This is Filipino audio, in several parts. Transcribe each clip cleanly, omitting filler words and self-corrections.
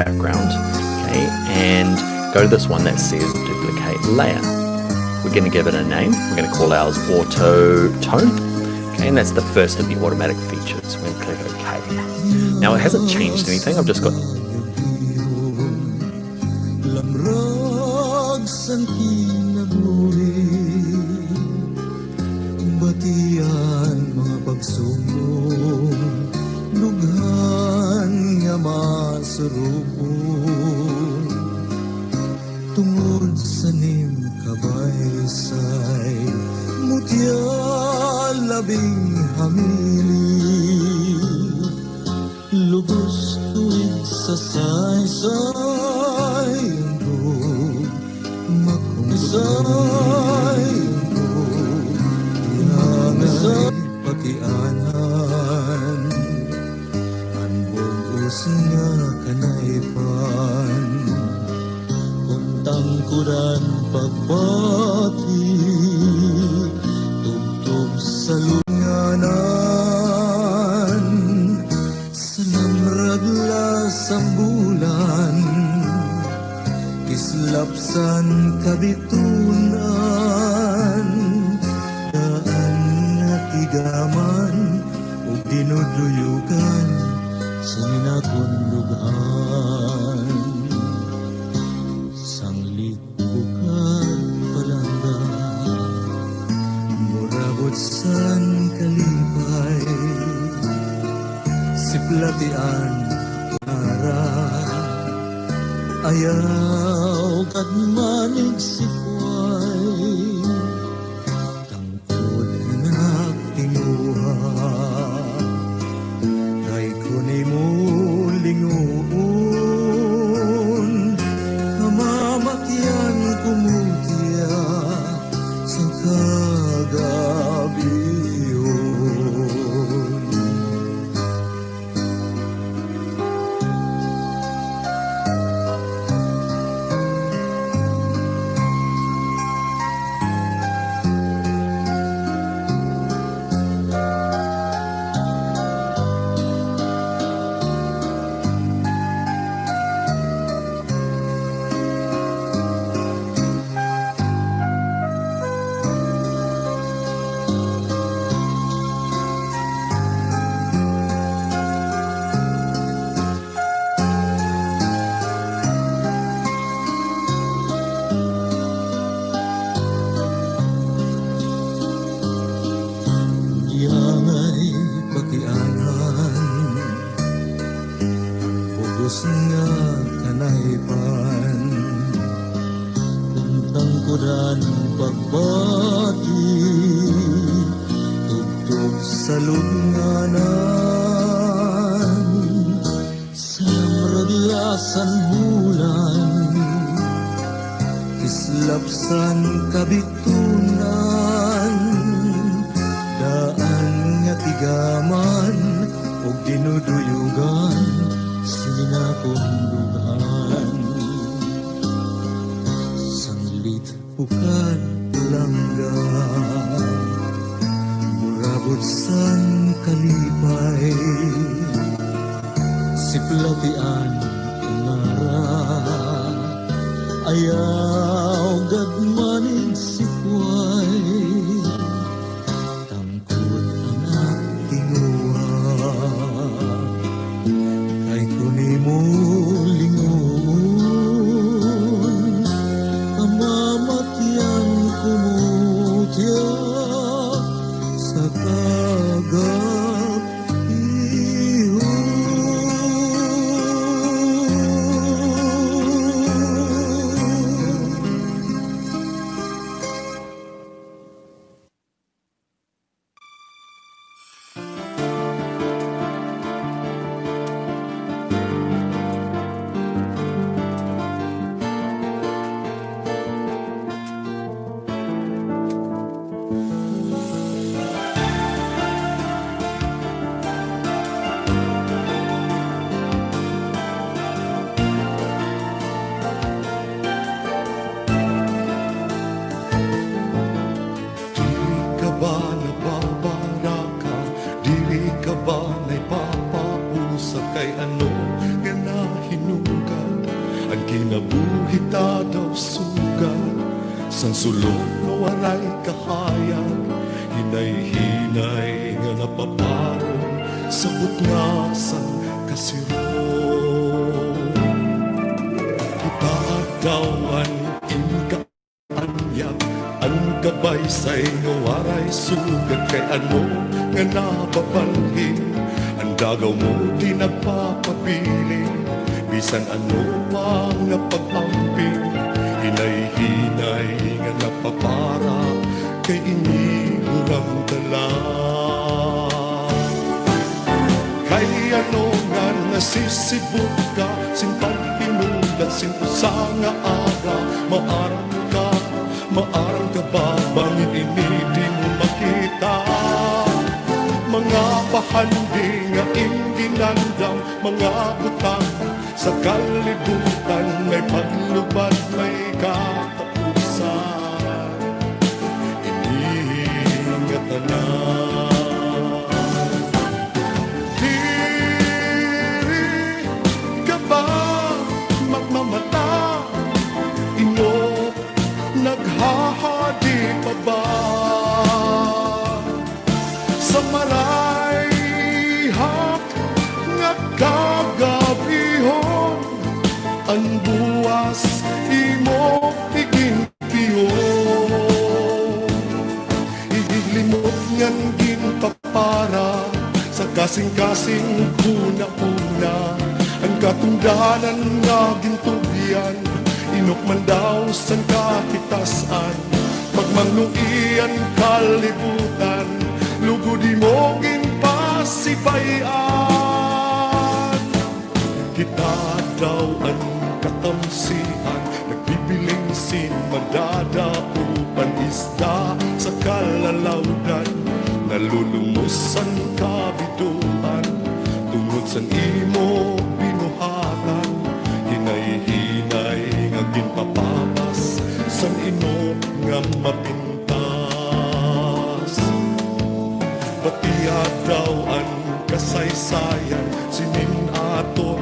background, okay, and go to this one that says duplicate layer. We're going to give it a name. We're going to call ours auto tone, okay, and that's the first of the automatic features. We're going to click OK. Now it hasn't changed anything. I've just got batian mga pagsubok, lughan nga masurupon, tungod sa nim kabaysay, mutya labing hamili, lubos tuwid sa saysay, makumusay, sa pakianan ang bugos nga kanaypan kuntang kuran pagbati tugtog sa lunganan sa lamragla sang bulan kislapsan kabitunan gaman ug dinuduyugan sa ninakundughan sanglit bukan palangga murabot san kalipay siplatian ara ayaw kadmanig sikway kay kunay mo lingoon kamamatyan kumutya sa kagabiyon. Nga kanaypan kuntang kuran pagbati tugtog sa lunganan sa lamraglasan bulan kislapsan kabitunan daan nga tigaman ug dinuduyugan sinakundughan sanglit bukan langga murabot san kalipay siplatian ngara ayaw gagmanig sikway tangkod anak tinguha kay kuni mo lingon kamamatyan kumutya sa kagabiyon. nga buhita daw sugal, sang sulod nga walay kahayag, hinay-hinay nga napaparong, sabot nga sang kasirong. Dawan inkaanyag, ang gabay say nga waray sugat, kay ano nga nababalhin, ang dagaw mo di nagpapapiling, bisan ano pa nga pag-amping, hinay-hinay nga napapara, kay iniulang dala. Kay ano nga nasisibot ka, simpag pinulat, sintusa nga ara, maarang ka ba, bangin ini di mo makita. Mga bahandi nga inginandang, mga butang sa kalibutan, may paglubad, may katapusan, iningatan na. Naghahadi pa ba sa marayhak nga kagabihon, ang buwas imo iginpiyon, igilimot ngan ginpapara sa kasing-kasing kuna-una, ang katundanan nga gintugyan, inok man daw sa kahitasan, pagmangluian kalibutan, lugod mo ginpasibayan. Kita daw ang katamsian, nagbibiling sin madadaupan, isda sa kalalawdan, nalulumusan kabiduan, tungod sa imo binuhatan, hinay-hinay nga ginpapapas, san ino nga mapintas. Batia daw ang kasaysayan, sinin aton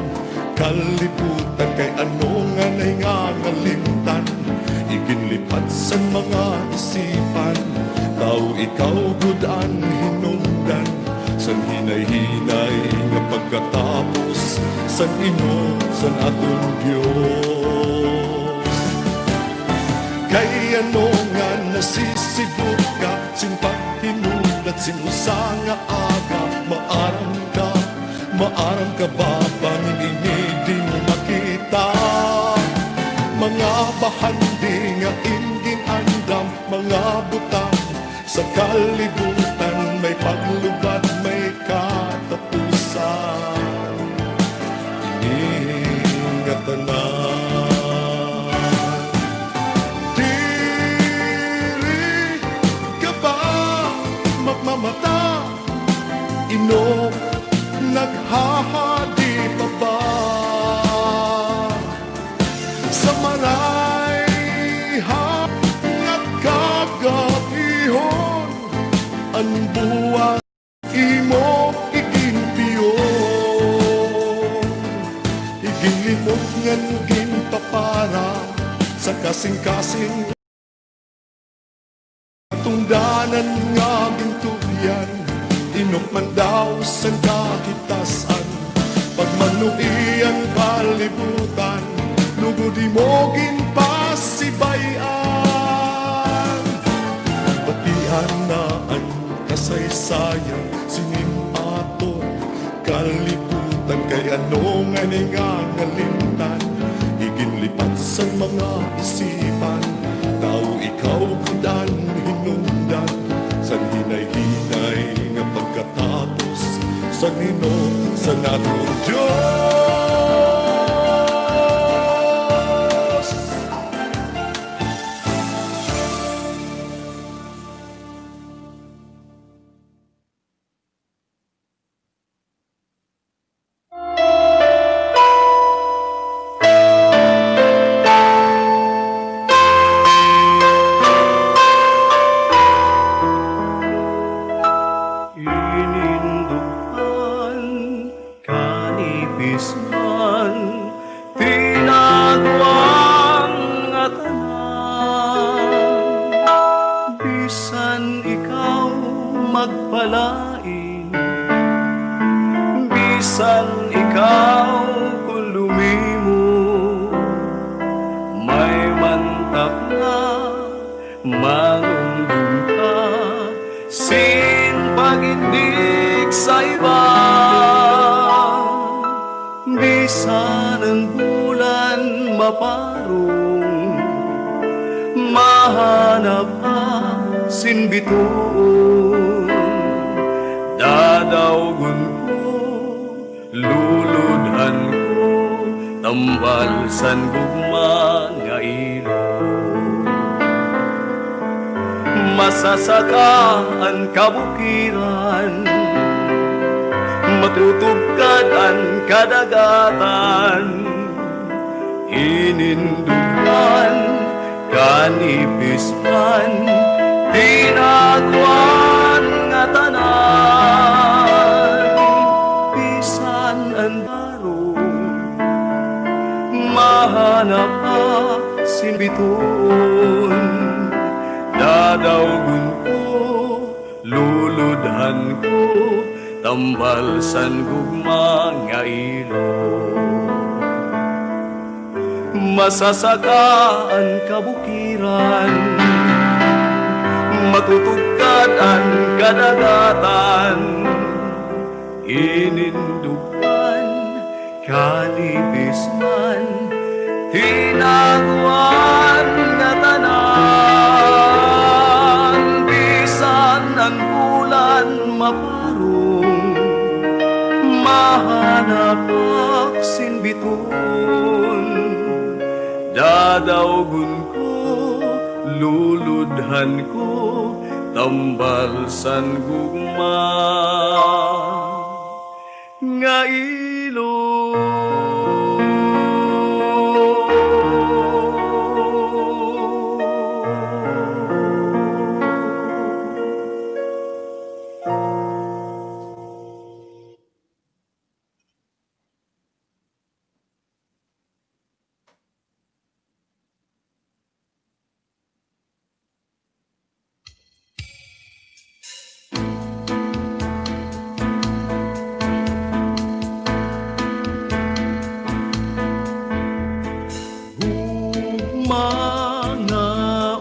kalibutan, kay ano nga nahingangalimtan, iginlipat sa mga isipan, tao ikaw gudan hinungdan, san hinay-hinay nga pagkatapos, san ino san aton Diyos. Kay ano nga nasisibot ka, simpag pinulat, sinusa nga aga, maarang ka ba, bangin ini di mo makita. Mga bahandi nga ingin andam, mga butang sa kalibutan, may paglubad, may katapusan, iningatan na. Diri ka ba magmamata, ino naghahadi pa ba sa marayhak nga kagabihon, ang buwan imo iginpiyon, iginlimot ngan ginpapara sa kasing-kasing tungdanan nga gintuyan, inok man daw sa kahitasan, pagmanuian kalibutan, lugod mo ginpasibayan. Batian na ang kasaysayan, sinin aton kalibutan, kay ano nga ningangalimtan, iginlipat sa mga isipan, tao ikaw kudan hinungdan, san hinay-hinay nga pagkatapos, san ino sa natong Diyos. Ininduhan, kanipis malain, bisan ikaw kung lumimo, may mantak na mangundong ka, sin pag-ibig sa iba. Bisan ang bulan maparong, mahanap ang sinbituon, dadawgon ko, luludhan ko, tambal san gugma nga ilong. Masasaka ang kabukiran, matutugkad ang kadagatan, inindugan kanipis man, tinagwan nga tanan. Bisan ang barong, mahanap ang sinbituon, dadawgon ko, luludhan ko, tambal san gugma nga ilong. Masasaka ang kabukiran, matutugkad ang kadagatan, inindugan kanipis man, tinagwan nga tanan. Bisan ang bulan maparong, mahanap ang sinbituon, dadawgon ko, luludhan ko, tambal san gugma nga mga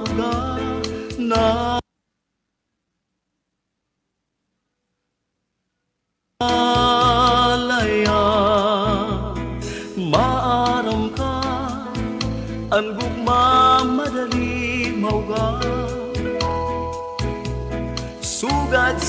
uga na alaya, maaram ka ang gugma madali mauga, sugad